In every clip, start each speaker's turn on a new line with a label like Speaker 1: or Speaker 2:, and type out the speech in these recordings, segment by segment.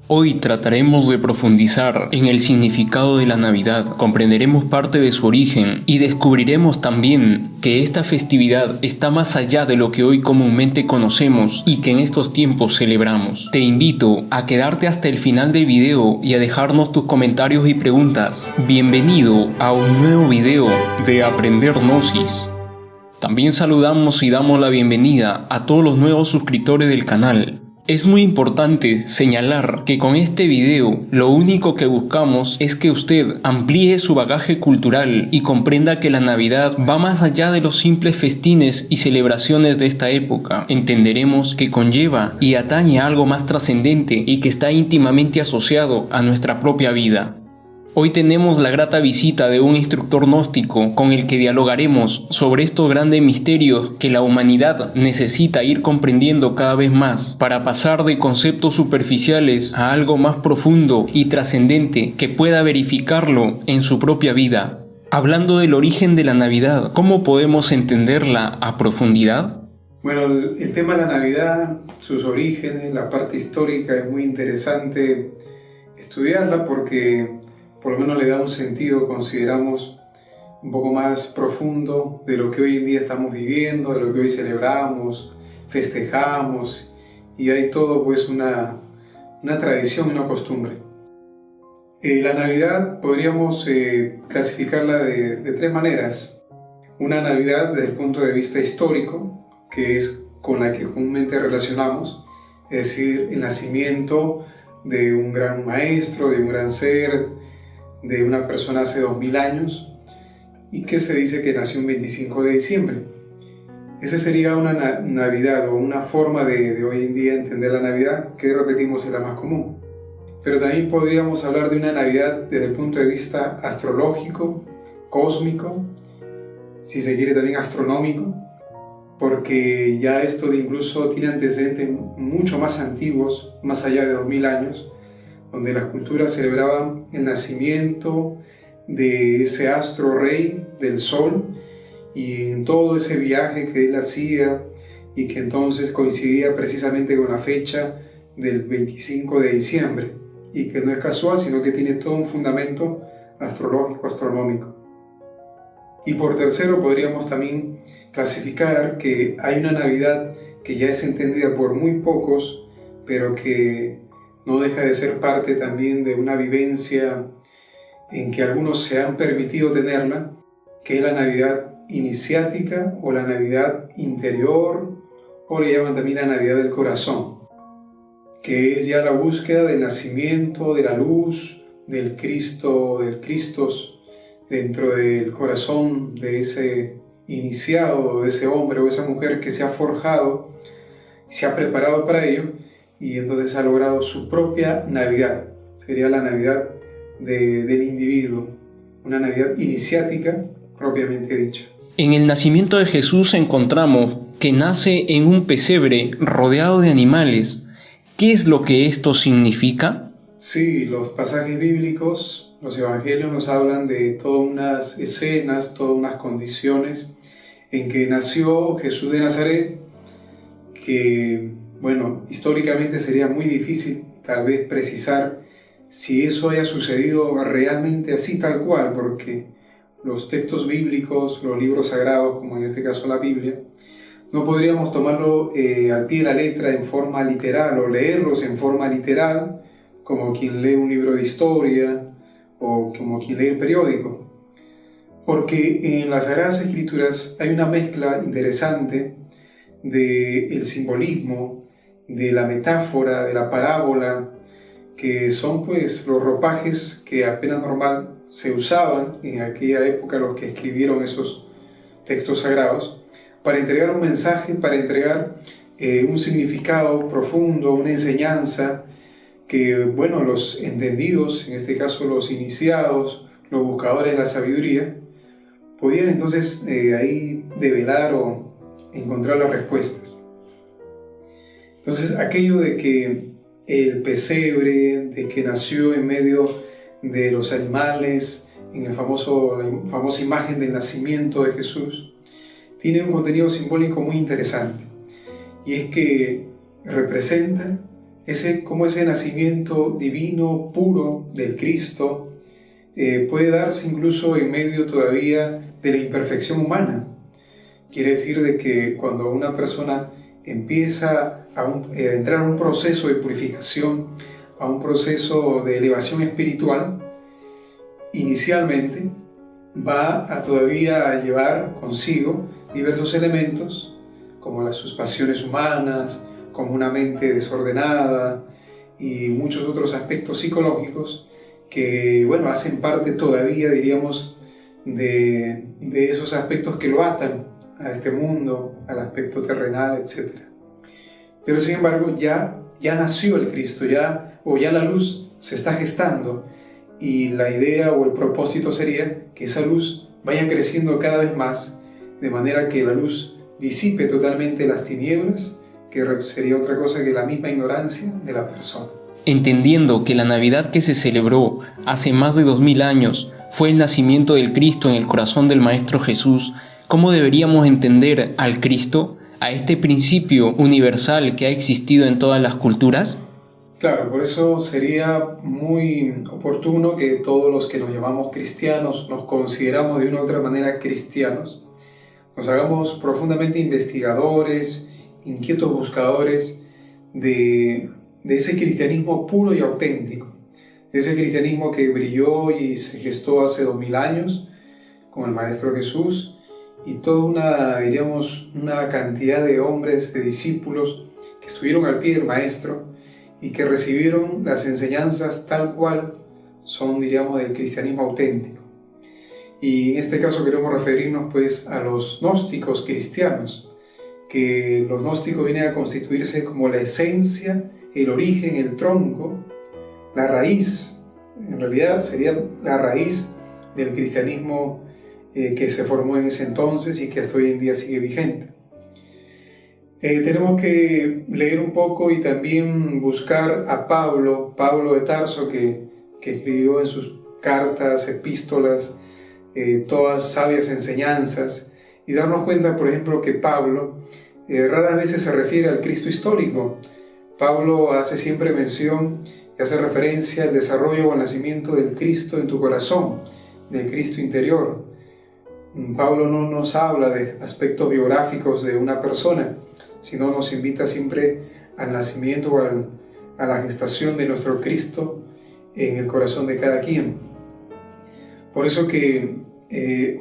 Speaker 1: Hoy trataremos de profundizar en el significado de la Navidad, comprenderemos parte de su origen y descubriremos también que esta festividad está más allá de lo que hoy comúnmente conocemos y que en estos tiempos celebramos. Te invito a quedarte hasta el final del video y a dejarnos tus comentarios y preguntas. Bienvenido a un nuevo video de Aprender Gnosis. También saludamos y damos la bienvenida a todos los nuevos suscriptores del canal. Es muy importante señalar que con este video lo único que buscamos es que usted amplíe su bagaje cultural y comprenda que la Navidad va más allá de los simples festines y celebraciones de esta época. Entenderemos que conlleva y atañe a algo más trascendente y que está íntimamente asociado a nuestra propia vida. Hoy tenemos la grata visita de un instructor gnóstico con el que dialogaremos sobre estos grandes misterios que la humanidad necesita ir comprendiendo cada vez más para pasar de conceptos superficiales a algo más profundo y trascendente que pueda verificarlo en su propia vida. Hablando del origen de la Navidad, ¿cómo podemos entenderla a profundidad?
Speaker 2: Bueno, el tema de la Navidad, sus orígenes, la parte histórica es muy interesante estudiarla porque por lo menos le da un sentido, consideramos, un poco más profundo de lo que hoy en día estamos viviendo, de lo que hoy celebramos, festejamos, y hay todo pues una tradición y una costumbre. La Navidad podríamos clasificarla de tres maneras. Una Navidad desde el punto de vista histórico, que es con la que comúnmente relacionamos, es decir, el nacimiento de un gran maestro, de un gran ser, de una persona hace 2000 años y que se dice que nació un 25 de diciembre. Esa sería una Navidad o una forma de hoy en día entender la Navidad que repetimos es la más común. Pero también podríamos hablar de una Navidad desde el punto de vista astrológico, cósmico, si se quiere también astronómico, porque ya esto incluso tiene antecedentes mucho más antiguos, más allá de 2000 años, donde las culturas celebraban el nacimiento de ese astro rey del sol y en todo ese viaje que él hacía y que entonces coincidía precisamente con la fecha del 25 de diciembre y que no es casual, sino que tiene todo un fundamento astrológico, astronómico. Y por tercero podríamos también clasificar que hay una Navidad que ya es entendida por muy pocos, pero que no deja de ser parte también de una vivencia en que algunos se han permitido tenerla, que es la Navidad iniciática o la Navidad interior, o le llaman también la Navidad del corazón, que es ya la búsqueda del nacimiento, de la luz, del Cristo, del Cristos, dentro del corazón de ese iniciado, de ese hombre o esa mujer que se ha forjado, se ha preparado para ello, y entonces ha logrado su propia Navidad. Sería la Navidad del individuo, una Navidad iniciática propiamente dicha.
Speaker 1: En el nacimiento de Jesús encontramos que nace en un pesebre rodeado de animales. ¿Qué es lo que esto significa?
Speaker 2: Sí, los pasajes bíblicos, los evangelios nos hablan de todas unas escenas, todas unas condiciones en que nació Jesús de Nazaret, que bueno, históricamente sería muy difícil tal vez precisar si eso haya sucedido realmente así tal cual, porque los textos bíblicos, los libros sagrados, como en este caso la Biblia, no podríamos tomarlo al pie de la letra en forma literal o leerlos en forma literal, como quien lee un libro de historia o como quien lee el periódico. Porque en las Sagradas Escrituras hay una mezcla interesante del simbolismo, de la metáfora, de la parábola, que son pues los ropajes que apenas normal se usaban en aquella época los que escribieron esos textos sagrados para entregar un mensaje, para entregar un significado profundo, una enseñanza que, bueno, los entendidos, en este caso los iniciados, los buscadores de la sabiduría, podían entonces ahí develar o encontrar las respuestas. Entonces, aquello de que el pesebre, de que nació en medio de los animales, en la famosa imagen del nacimiento de Jesús, tiene un contenido simbólico muy interesante. Y es que representa cómo ese nacimiento divino, puro del Cristo, puede darse incluso en medio todavía de la imperfección humana. Quiere decir de que cuando una persona empieza a entrar a un proceso de purificación, a un proceso de elevación espiritual, inicialmente va a todavía llevar consigo diversos elementos, como sus pasiones humanas, como una mente desordenada y muchos otros aspectos psicológicos que, bueno, hacen parte todavía, diríamos, de esos aspectos que lo atan a este mundo, al aspecto terrenal, etc. Pero sin embargo ya nació el Cristo, ya la luz se está gestando, y la idea o el propósito sería que esa luz vaya creciendo cada vez más, de manera que la luz disipe totalmente las tinieblas, que sería otra cosa que la misma ignorancia de la persona.
Speaker 1: Entendiendo que la Navidad que se celebró hace más de 2000 años fue el nacimiento del Cristo en el corazón del Maestro Jesús, ¿cómo deberíamos entender al Cristo, a este principio universal que ha existido en todas las culturas?
Speaker 2: Claro, por eso sería muy oportuno que todos los que nos llamamos cristianos, nos consideramos de una u otra manera cristianos, nos hagamos profundamente investigadores, inquietos buscadores de ese cristianismo puro y auténtico, de ese cristianismo que brilló y se gestó hace 2000 años con el Maestro Jesús, y toda una cantidad de hombres, de discípulos que estuvieron al pie del Maestro y que recibieron las enseñanzas tal cual son, diríamos, del cristianismo auténtico. Y en este caso queremos referirnos pues a los gnósticos cristianos, que los gnósticos vienen a constituirse como la esencia, el origen, el tronco, la raíz, en realidad sería la raíz del cristianismo que se formó en ese entonces y que hasta hoy en día sigue vigente. Tenemos que leer un poco y también buscar a Pablo de Tarso, que escribió en sus cartas, epístolas, todas sabias enseñanzas, y darnos cuenta, por ejemplo, que Pablo raras veces se refiere al Cristo histórico. Pablo hace siempre mención y hace referencia al desarrollo o al nacimiento del Cristo en tu corazón, del Cristo interior. Pablo no nos habla de aspectos biográficos de una persona, sino nos invita siempre al nacimiento o a la gestación de nuestro Cristo en el corazón de cada quien. Por eso que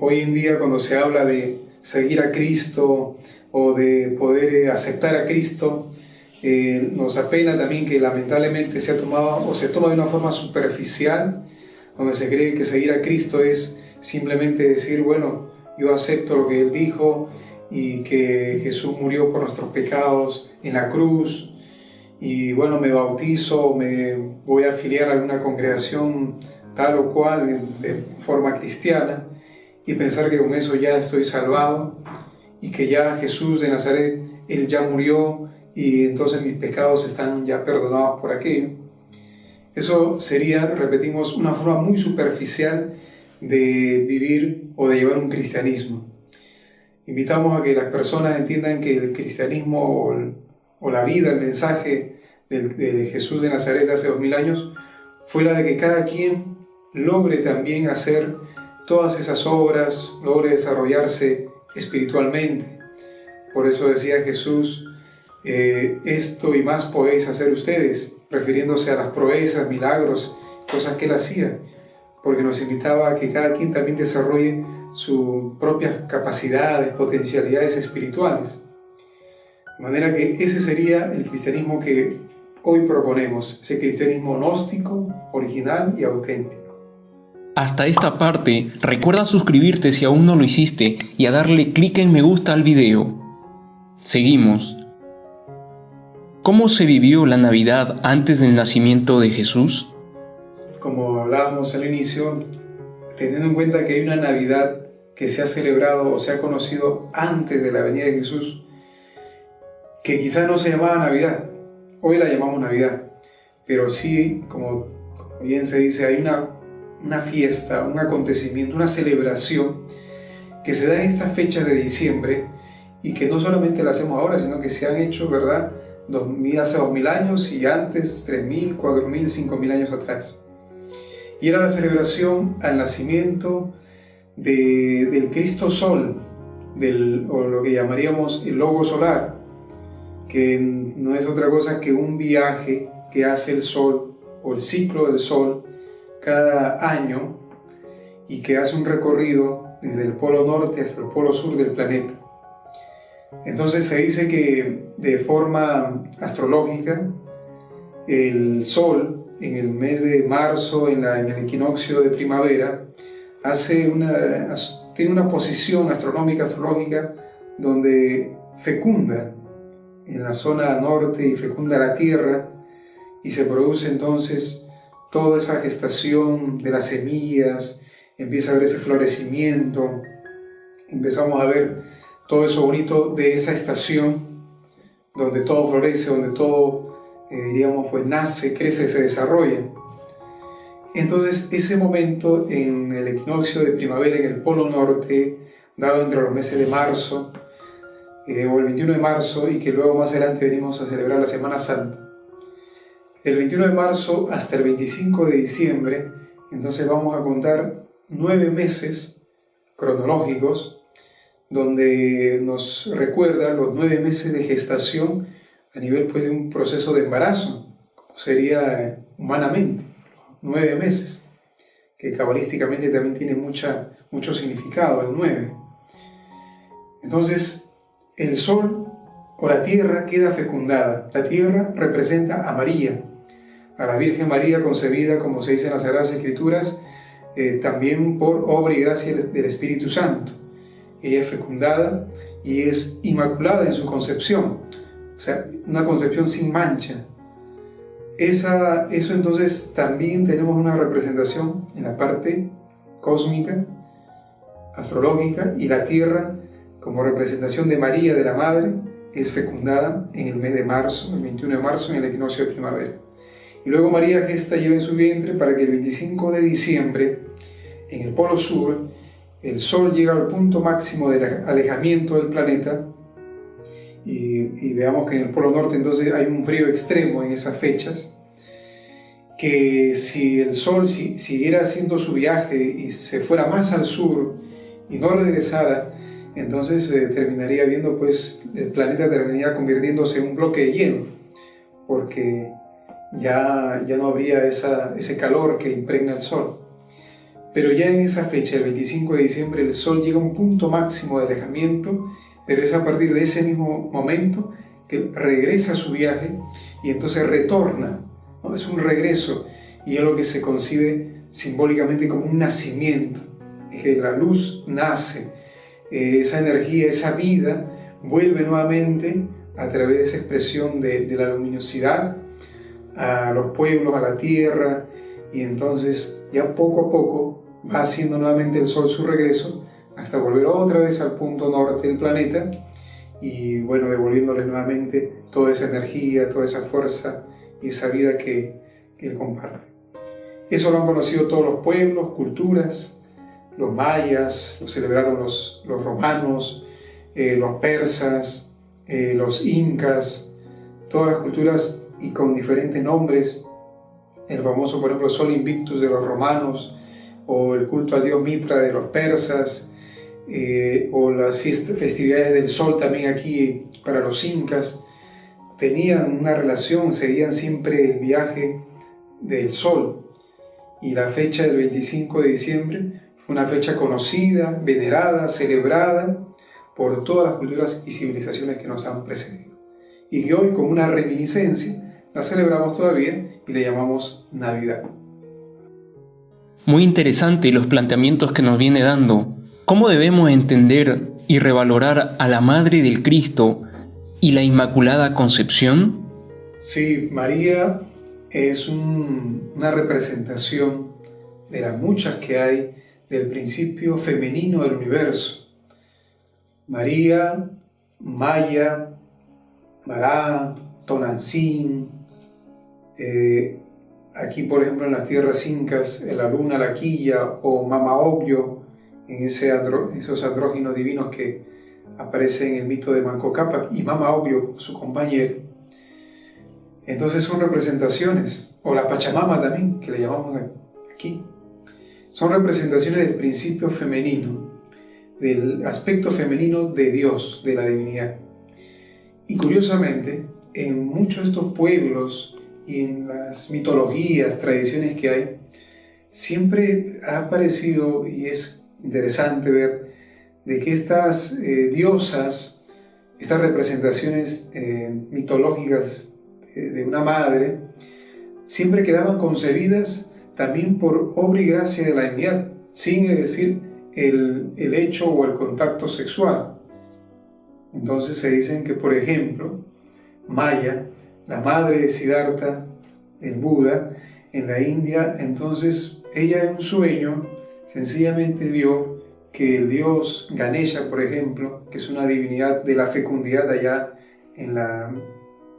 Speaker 2: hoy en día, cuando se habla de seguir a Cristo o de poder aceptar a Cristo, nos apena también que lamentablemente se toma de una forma superficial, donde se cree que seguir a Cristo es simplemente decir, bueno, yo acepto lo que Él dijo y que Jesús murió por nuestros pecados en la cruz, y bueno, me bautizo, me voy a afiliar a alguna congregación tal o cual de forma cristiana, y pensar que con eso ya estoy salvado y que ya Jesús de Nazaret, Él ya murió y entonces mis pecados están ya perdonados por aquello. Eso sería, repetimos, una forma muy superficial de vivir o de llevar un cristianismo. Invitamos a que las personas entiendan que el cristianismo o la vida, el mensaje de Jesús de Nazaret hace 2000 años, fue la de que cada quien logre también hacer todas esas obras, logre desarrollarse espiritualmente. Por eso decía Jesús, esto y más podéis hacer ustedes, refiriéndose a las proezas, milagros, cosas que Él hacía, porque nos invitaba a que cada quien también desarrolle sus propias capacidades, potencialidades espirituales. De manera que ese sería el cristianismo que hoy proponemos, ese cristianismo gnóstico, original y auténtico.
Speaker 1: Hasta esta parte, recuerda suscribirte si aún no lo hiciste y a darle clic en me gusta al video. Seguimos. ¿Cómo se vivió la Navidad antes del nacimiento de Jesús?
Speaker 2: Como hablábamos al inicio, teniendo en cuenta que hay una Navidad que se ha celebrado o se ha conocido antes de la venida de Jesús, que quizás no se llamaba Navidad, hoy la llamamos Navidad, pero sí, como bien se dice, hay una fiesta, un acontecimiento, una celebración que se da en estas fechas de diciembre y que no solamente la hacemos ahora, sino que se han hecho, ¿verdad?, hace 2000 años y antes 3000, 4000, 5000 años atrás. Y era la celebración al nacimiento del Cristo Sol, o lo que llamaríamos el Logo Solar, que no es otra cosa que un viaje que hace el Sol, o el ciclo del Sol, cada año, y que hace un recorrido desde el polo norte hasta el polo sur del planeta. Entonces se dice que de forma astrológica el Sol en el mes de marzo, en el equinoccio de primavera, tiene una posición astrológica donde fecunda en la zona norte y fecunda la Tierra, y se produce entonces toda esa gestación de las semillas, empieza a haber ese florecimiento, empezamos a ver todo eso bonito de esa estación donde todo florece, donde todo, diríamos, pues nace, crece, se desarrolla. Entonces ese momento en el equinoccio de primavera en el polo norte, dado entre los meses de marzo, o el 21 de marzo, y que luego más adelante venimos a celebrar la Semana Santa. Del 21 de marzo hasta el 25 de diciembre, entonces vamos a contar 9 meses cronológicos, donde nos recuerda los 9 meses de gestación a nivel pues de un proceso de embarazo, como sería humanamente, 9 meses, que cabalísticamente también tiene mucho significado, el 9. Entonces, el Sol o la Tierra queda fecundada. La Tierra representa a María, a la Virgen María concebida, como se dice en las Sagradas Escrituras, también por obra y gracia del Espíritu Santo. Ella es fecundada y es inmaculada en su concepción, o sea, una concepción sin mancha. Eso entonces también tenemos una representación en la parte cósmica, astrológica, y la Tierra como representación de María, de la Madre, es fecundada en el mes de marzo, el 21 de marzo, en el equinoccio de primavera. Y luego María gesta, lleva en su vientre para que el 25 de diciembre, en el polo sur, el Sol llega al punto máximo del alejamiento del planeta, y veamos que en el polo norte entonces hay un frío extremo en esas fechas, que si el Sol siguiera haciendo su viaje y se fuera más al sur y no regresara, entonces terminaría viendo, pues, el planeta terminaría convirtiéndose en un bloque de hielo, porque ya no habría ese calor que impregna el Sol. Pero ya en esa fecha, el 25 de diciembre, el Sol llega a un punto máximo de alejamiento, pero es a partir de ese mismo momento que regresa a su viaje y entonces retorna, ¿no? Es un regreso, y es lo que se concibe simbólicamente como un nacimiento, es que la luz nace, esa energía, esa vida vuelve nuevamente a través de esa expresión de la luminosidad a los pueblos, a la tierra, y entonces ya poco a poco va haciendo nuevamente el Sol su regreso hasta volver otra vez al punto norte del planeta, y bueno, devolviéndole nuevamente toda esa energía, toda esa fuerza y esa vida que él comparte. Eso lo han conocido todos los pueblos, culturas. Los mayas lo celebraron los romanos, los persas, los incas, todas las culturas, y con diferentes nombres. El famoso, por ejemplo, Sol Invictus de los romanos, o el culto al dios Mitra de los persas, o las festividades del sol también aquí para los incas. Tenían una relación, seguían siempre el viaje del Sol, y la fecha del 25 de diciembre fue una fecha conocida, venerada, celebrada por todas las culturas y civilizaciones que nos han precedido, y que hoy, como una reminiscencia, la celebramos todavía y le llamamos Navidad.
Speaker 1: Muy interesante los planteamientos que nos viene dando. ¿Cómo debemos entender y revalorar a la Madre del Cristo y la Inmaculada Concepción?
Speaker 2: Sí, María es una representación de las muchas que hay del principio femenino del universo. María, Maya, Mará, Tonantzin, aquí por ejemplo en las tierras incas, la luna, la quilla, o Mama Ogllo, en esos andróginos divinos que aparecen en el mito de Manco Cápac, y Mama Ogllo, su compañero. Entonces son representaciones, o la Pachamama también, que le llamamos aquí. Son representaciones del principio femenino, del aspecto femenino de Dios, de la divinidad. Y curiosamente, en muchos de estos pueblos y en las mitologías, tradiciones que hay, siempre ha aparecido, y es interesante ver, de que estas diosas, estas representaciones mitológicas de una madre, siempre quedaban concebidas también por obra y gracia de la divinidad, sin decir el hecho o el contacto sexual. Entonces se dicen que, por ejemplo, Maya, la madre de Siddhartha, el Buda, en la India, entonces ella en un sueño sencillamente vio que el dios Ganesha, por ejemplo, que es una divinidad de la fecundidad allá en la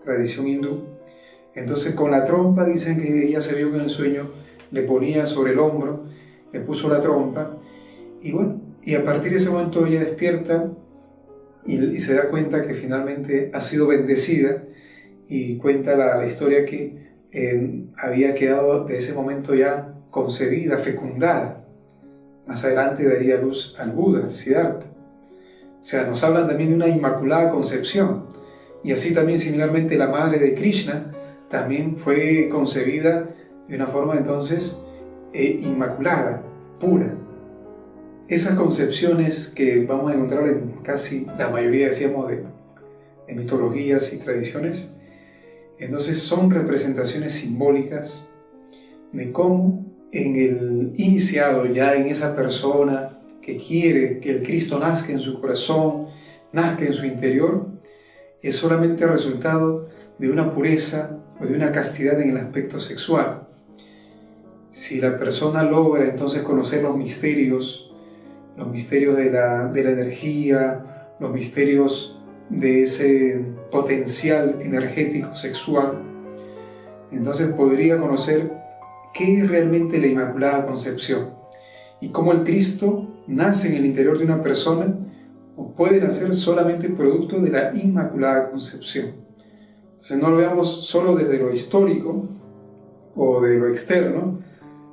Speaker 2: tradición hindú, entonces con la trompa, dicen que ella se vio que en el sueño le ponía sobre el hombro, le puso la trompa, y bueno, y a partir de ese momento ella despierta y se da cuenta que finalmente ha sido bendecida, y cuenta la historia que había quedado de ese momento ya concebida, fecundada. Más adelante daría luz al Buda, Siddhartha. O sea, nos hablan también de una inmaculada concepción. Y así también similarmente la madre de Krishna también fue concebida de una forma entonces inmaculada, pura. Esas concepciones que vamos a encontrar en casi la mayoría, decíamos, de mitologías y tradiciones, entonces son representaciones simbólicas de cómo en el iniciado, ya en esa persona que quiere que el Cristo nazca en su corazón, nazca en su interior, es solamente el resultado de una pureza o de una castidad en el aspecto sexual. Si la persona logra entonces conocer los misterios de la energía, los misterios de ese potencial energético sexual, entonces podría conocer qué es realmente la Inmaculada Concepción y cómo el Cristo nace en el interior de una persona o puede nacer solamente producto de la Inmaculada Concepción. Entonces no lo veamos solo desde lo histórico o de lo externo,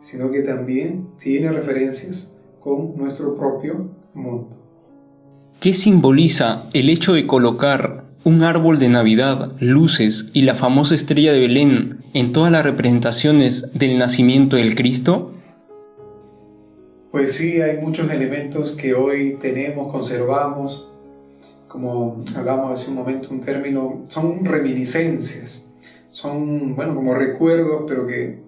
Speaker 2: sino que también tiene referencias con nuestro propio mundo.
Speaker 1: ¿Qué simboliza el hecho de colocar un árbol de Navidad, luces y la famosa estrella de Belén en todas las representaciones del nacimiento del Cristo?
Speaker 2: Pues sí, hay muchos elementos que hoy tenemos, conservamos, como hablamos hace un momento, un término, son reminiscencias, son, bueno, como recuerdos, pero que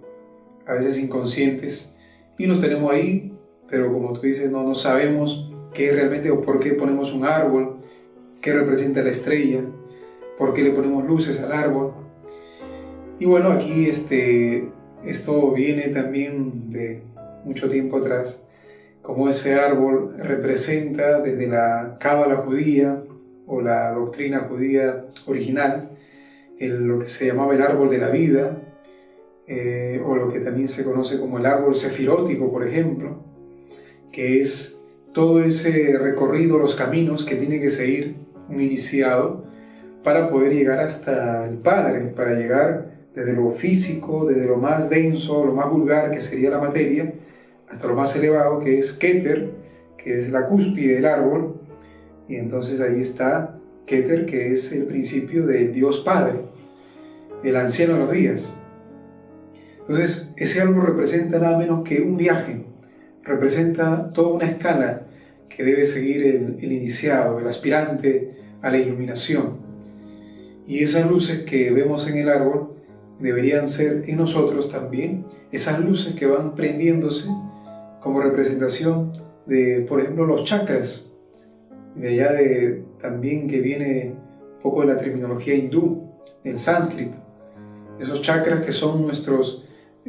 Speaker 2: a veces inconscientes, y los tenemos ahí, pero como tú dices, no sabemos qué realmente o por qué ponemos un árbol, qué representa la estrella, por qué le ponemos luces al árbol. Y bueno, aquí esto viene también de mucho tiempo atrás, como ese árbol representa desde la cábala judía o la doctrina judía original, lo que se llamaba el árbol de la vida, o lo que también se conoce como el árbol sefirótico, por ejemplo, que es todo ese recorrido, los caminos que tiene que seguir un iniciado para poder llegar hasta el Padre, para llegar desde lo físico, desde lo más denso, lo más vulgar, que sería la materia, hasta lo más elevado, que es Keter, que es la cúspide del árbol, y entonces ahí está Keter, que es el principio del Dios Padre, el anciano de los días. Entonces, ese árbol representa nada menos que un viaje, representa toda una escala que debe seguir el iniciado, el aspirante a la iluminación. Y esas luces que vemos en el árbol deberían ser en nosotros también, esas luces que van prendiéndose como representación de, por ejemplo, los chakras, de allá también que viene un poco de la terminología hindú, del sánscrito. Esos chakras que son nuestros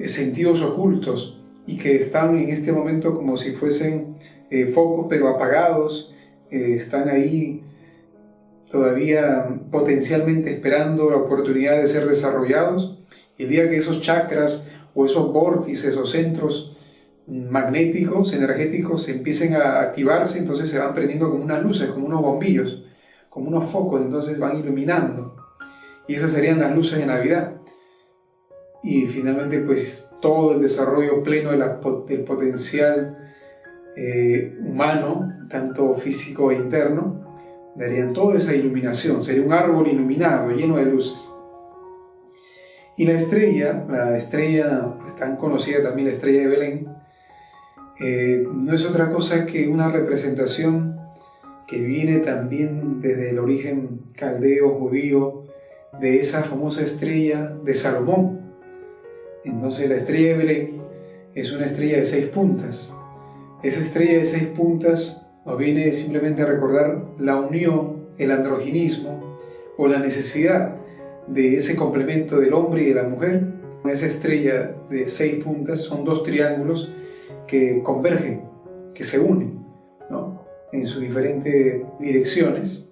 Speaker 2: sentidos ocultos y que están en este momento como si fuesen focos pero apagados, están ahí todavía potencialmente esperando la oportunidad de ser desarrollados. Y el día que esos chakras o esos vórtices o centros magnéticos, energéticos, empiecen a activarse, entonces se van prendiendo como unas luces, como unos bombillos, como unos focos, entonces van iluminando. Y esas serían las luces de Navidad. y finalmente pues todo el desarrollo pleno del potencial humano, tanto físico e interno, darían toda esa iluminación, sería un árbol iluminado, lleno de luces. Y la estrella pues, tan conocida también, la estrella de Belén, no es otra cosa que una representación que viene también desde el origen caldeo, judío, de esa famosa estrella de Salomón. Entonces la estrella de Belén es una estrella de 6 puntas. Esa estrella de 6 puntas nos viene simplemente a recordar la unión, el androginismo o la necesidad de ese complemento del hombre y de la mujer. Esa estrella de 6 puntas son 2 triángulos que convergen, que se unen, ¿no?, en sus diferentes direcciones,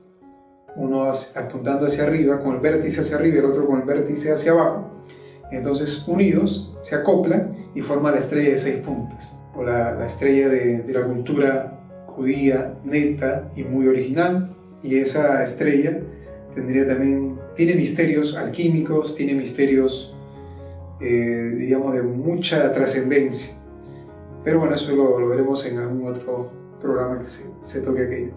Speaker 2: uno apuntando hacia arriba, con el vértice hacia arriba y el otro con el vértice hacia abajo. Entonces, unidos, se acoplan y forman la estrella de 6 puntas, o la estrella de la cultura judía neta y muy original. Y esa estrella tiene misterios alquímicos, tiene misterios, diríamos, de mucha trascendencia. Pero bueno, eso lo veremos en algún otro programa que se toque aquello.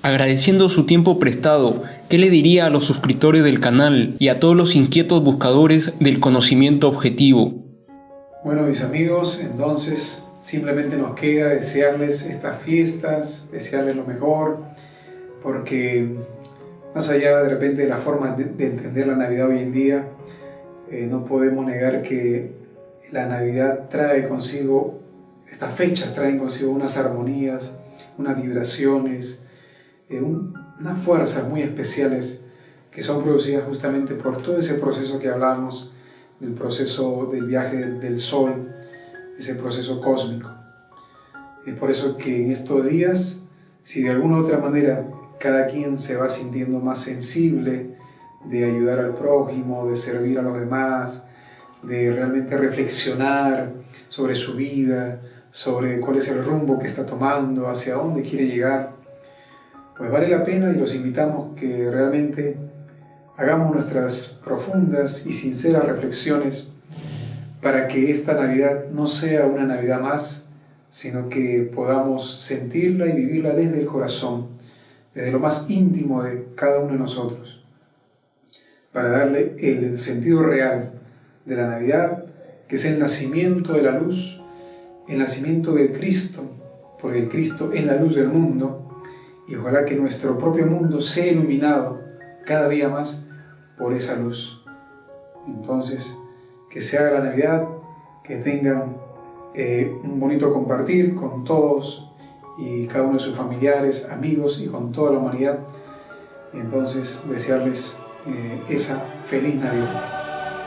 Speaker 1: Agradeciendo su tiempo prestado, ¿qué le diría a los suscriptores del canal y a todos los inquietos buscadores del conocimiento objetivo?
Speaker 2: Bueno, mis amigos, entonces simplemente nos queda desearles estas fiestas, desearles lo mejor, porque más allá de repente de las formas de entender la Navidad hoy en día, no podemos negar que la Navidad trae consigo, estas fechas traen consigo unas armonías, unas vibraciones, unas fuerzas muy especiales que son producidas justamente por todo ese proceso que hablamos, del proceso del viaje del Sol, ese proceso cósmico. Es por eso que en estos días, si de alguna u otra manera cada quien se va sintiendo más sensible de ayudar al prójimo, de servir a los demás, de realmente reflexionar sobre su vida, sobre cuál es el rumbo que está tomando, hacia dónde quiere llegar, pues vale la pena y los invitamos que realmente hagamos nuestras profundas y sinceras reflexiones para que esta Navidad no sea una Navidad más, sino que podamos sentirla y vivirla desde el corazón, desde lo más íntimo de cada uno de nosotros, para darle el sentido real de la Navidad, que es el nacimiento de la luz, el nacimiento del Cristo, porque el Cristo es la luz del mundo, y ojalá que nuestro propio mundo sea iluminado cada día más por esa luz. Entonces, que se haga la Navidad, que tengan un bonito compartir con todos y cada uno de sus familiares, amigos y con toda la humanidad. Y entonces desearles esa feliz Navidad.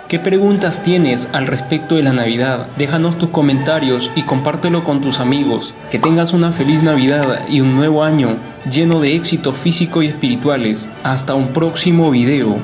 Speaker 1: ¿Qué preguntas tienes al respecto de la Navidad? Déjanos tus comentarios y compártelo con tus amigos. Que tengas una feliz Navidad y un nuevo año lleno de éxitos físicos y espirituales. Hasta un próximo video.